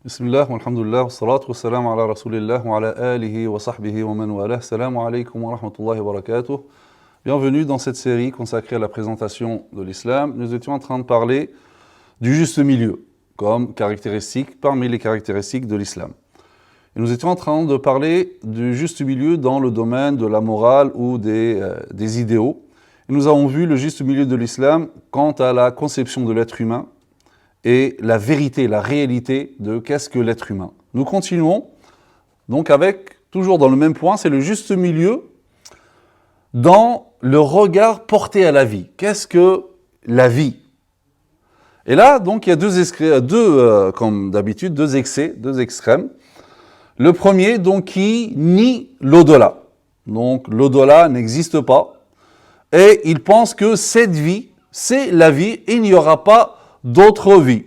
Bismillah, walhamdulillah, wassalatu wassalamu ala rasulillah wa ala alihi wa sahbihi wa man walah. Assalamu alaikum wa rahmatullahi wa barakatuh. Bienvenue dans cette série consacrée à la présentation de l'islam. Nous étions en train de parler du juste milieu comme caractéristique parmi les caractéristiques de l'islam. Et nous étions en train de parler du juste milieu dans le domaine de la morale ou des idéaux. Et nous avons vu le juste milieu de l'islam quant à la conception de l'être humain et la vérité, la réalité de qu'est-ce que l'être humain. Nous continuons donc avec, toujours dans le même point, c'est le juste milieu dans le regard porté à la vie. Qu'est-ce que la vie? Et là, donc, il y a comme d'habitude, deux excès, deux extrêmes. Le premier, donc, qui nie l'au-delà. Donc, l'au-delà n'existe pas. Et il pense que cette vie, c'est la vie, et il n'y aura pas d'autres vies.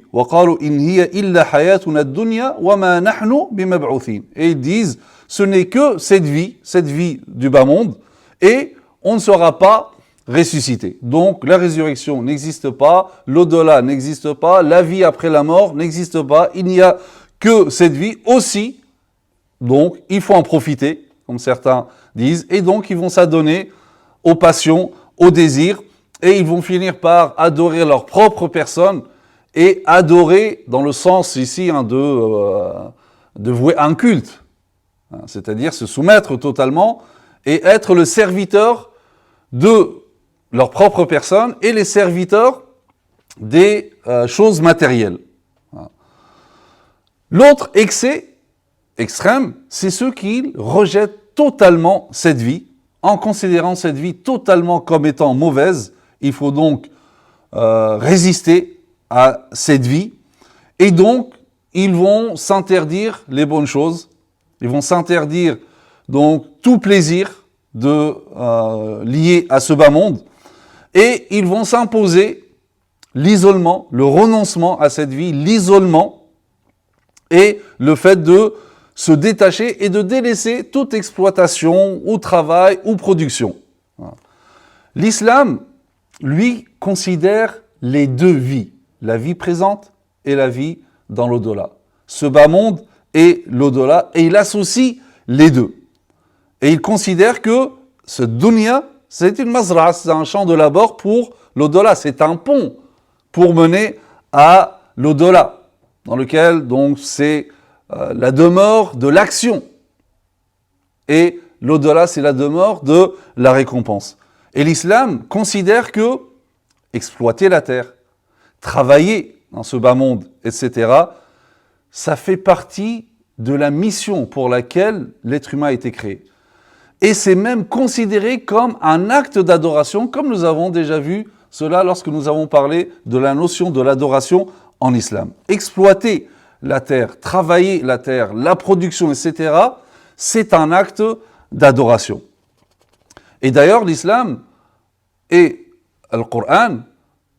Et ils disent, ce n'est que cette vie du bas monde, et on ne sera pas ressuscité. Donc la résurrection n'existe pas, l'au-delà n'existe pas, la vie après la mort n'existe pas, il n'y a que cette vie aussi. Donc il faut en profiter, comme certains disent, et donc ils vont s'adonner aux passions, aux désirs, et ils vont finir par adorer leur propre personne et adorer dans le sens ici de vouer un culte, c'est-à-dire se soumettre totalement et être le serviteur de leur propre personne et les serviteurs des choses matérielles. L'autre excès extrême, c'est ceux qui rejettent totalement cette vie, en considérant cette vie totalement comme étant mauvaise. Il faut donc résister à cette vie, et donc ils vont s'interdire les bonnes choses, ils vont s'interdire donc tout plaisir lié à ce bas monde, et ils vont s'imposer l'isolement, le renoncement à cette vie, l'isolement et le fait de se détacher et de délaisser toute exploitation ou travail ou production. L'islam, lui, considère les deux vies, la vie présente et la vie dans l'au-delà. Ce bas monde et l'au-delà, et il associe les deux. Et il considère que ce dunya, c'est une mazra, c'est un champ de labeur pour l'au-delà, c'est un pont pour mener à l'au-delà, dans lequel donc c'est la demeure de l'action. Et l'au-delà, c'est la demeure de la récompense. Et l'islam considère que exploiter la terre, travailler dans ce bas monde, etc., ça fait partie de la mission pour laquelle l'être humain a été créé. Et c'est même considéré comme un acte d'adoration, comme nous avons déjà vu cela lorsque nous avons parlé de la notion de l'adoration en islam. Exploiter la terre, travailler la terre, la production, etc., c'est un acte d'adoration. Et d'ailleurs, l'islam et le Coran,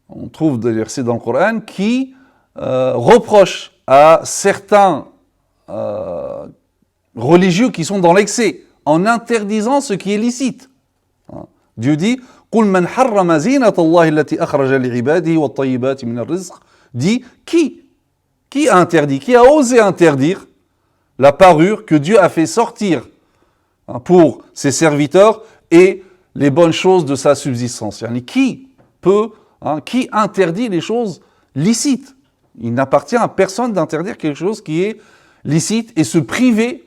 on trouve des versets dans le Coran qui reprochent à certains religieux qui sont dans l'excès, en interdisant ce qui est licite. Dieu dit قُلْ مَنْ حَرَّمَ زِينَةَ اللَّهِ الَّتِي أَخْرَجَ لِعِبَادِهِ وَالطَّيِّبَاتِ مِنَ الرِّزْقِ dit qui a interdit, qui a osé interdire la parure que Dieu a fait sortir pour ses serviteurs et les bonnes choses de sa subsistance. Qui interdit les choses licites? Il n'appartient à personne d'interdire quelque chose qui est licite et se priver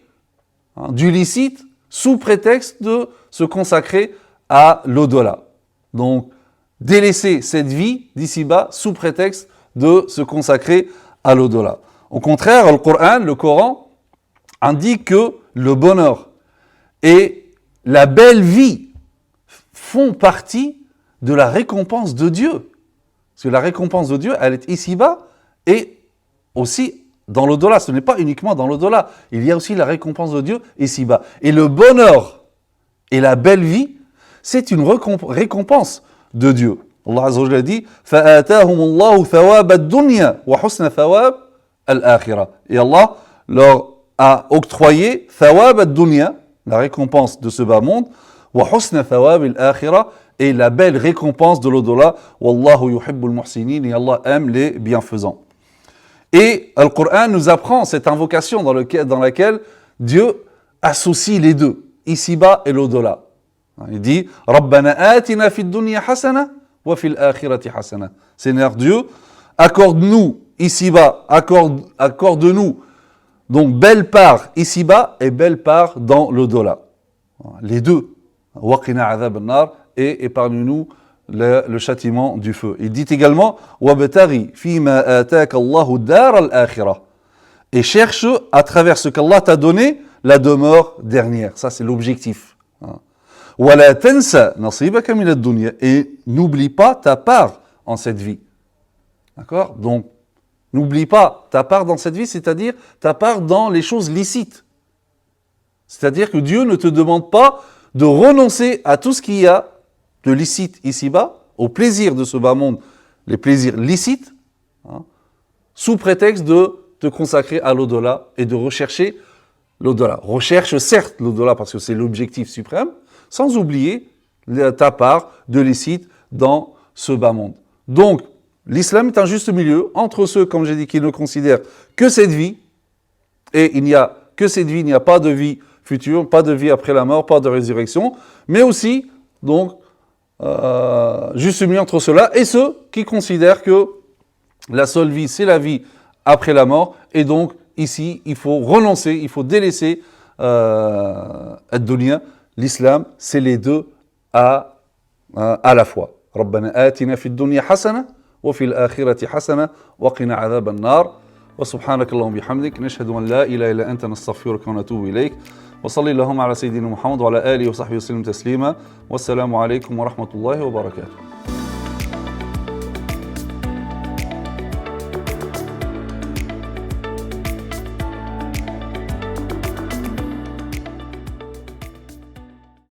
du licite sous prétexte de se consacrer à l'au-delà. Donc, délaisser cette vie d'ici-bas sous prétexte de se consacrer à l'au-delà. Au contraire, le Coran indique que le bonheur et la belle vie font partie de la récompense de Dieu. Parce que la récompense de Dieu, elle est ici-bas et aussi dans l'au-delà. Ce n'est pas uniquement dans l'au-delà. Il y a aussi la récompense de Dieu ici-bas. Et le bonheur et la belle vie, c'est une récompense de Dieu. Allah Azza wa Jalla dit فَآتَاهُمُ اللَّهُ ثَوَابَ الدُّنْيَا وَحُسْنَ ثَوَابَ الْآخِرَةِ. Et Allah leur a octroyé ثَوَابَ الدُّنْيا, la récompense de ce bas monde, وَحُسْنَ ثَوَابِ الْآخِرَةِ, et la belle récompense de l'au-delà. Wallahu yuhibbul muhsinin, et Allah aime les bienfaisants. Et le Coran nous apprend cette invocation dans laquelle Dieu associe les deux, ici-bas et l'au-delà. Il dit « Rabbana atina fid dunya hasana wa fil akhirati hasana » Seigneur Dieu, accorde-nous ici-bas, accorde-nous donc belle part ici-bas et belle part dans l'au-delà. Les deux. Waqina adhab an-nar et épargne-nous le châtiment du feu. Il dit également Wabtaghi fima ataka Allahu dar al-akhirah. Et cherche à travers ce qu'Allah t'a donné la demeure dernière. Ça c'est l'objectif. Wala tansa nasibaka min ad-dunya. Et n'oublie pas ta part en cette vie. D'accord? Donc n'oublie pas ta part dans cette vie, c'est-à-dire ta part dans les choses licites. C'est-à-dire que Dieu ne te demande pas de renoncer à tout ce qu'il y a de licite ici-bas, au plaisir de ce bas monde, les plaisirs licites, sous prétexte de te consacrer à l'au-delà et de rechercher l'au-delà. Recherche certes l'au-delà parce que c'est l'objectif suprême, sans oublier ta part de licite dans ce bas monde. Donc, l'islam est un juste milieu entre ceux, comme j'ai dit, qui ne considèrent que cette vie, et il n'y a que cette vie, il n'y a pas de vie future, pas de vie après la mort, pas de résurrection, mais aussi, donc, juste milieu entre ceux-là et ceux qui considèrent que la seule vie, c'est la vie après la mort, et donc, ici, il faut renoncer, il faut délaisser ad-dunya. L'islam, c'est les deux à la fois. Rabbana atina fid dunya hasana wa fil akhirati hasana wa qina adhab an-nar. وسبحانك اللهم وبحمدك نشهد أن لا إله إلا أنت نستغفرك ونتوب إليك وصلي اللهم على سيدنا محمد وعلى آله وصحبه وسلم تسليما والسلام عليكم ورحمة الله وبركاته.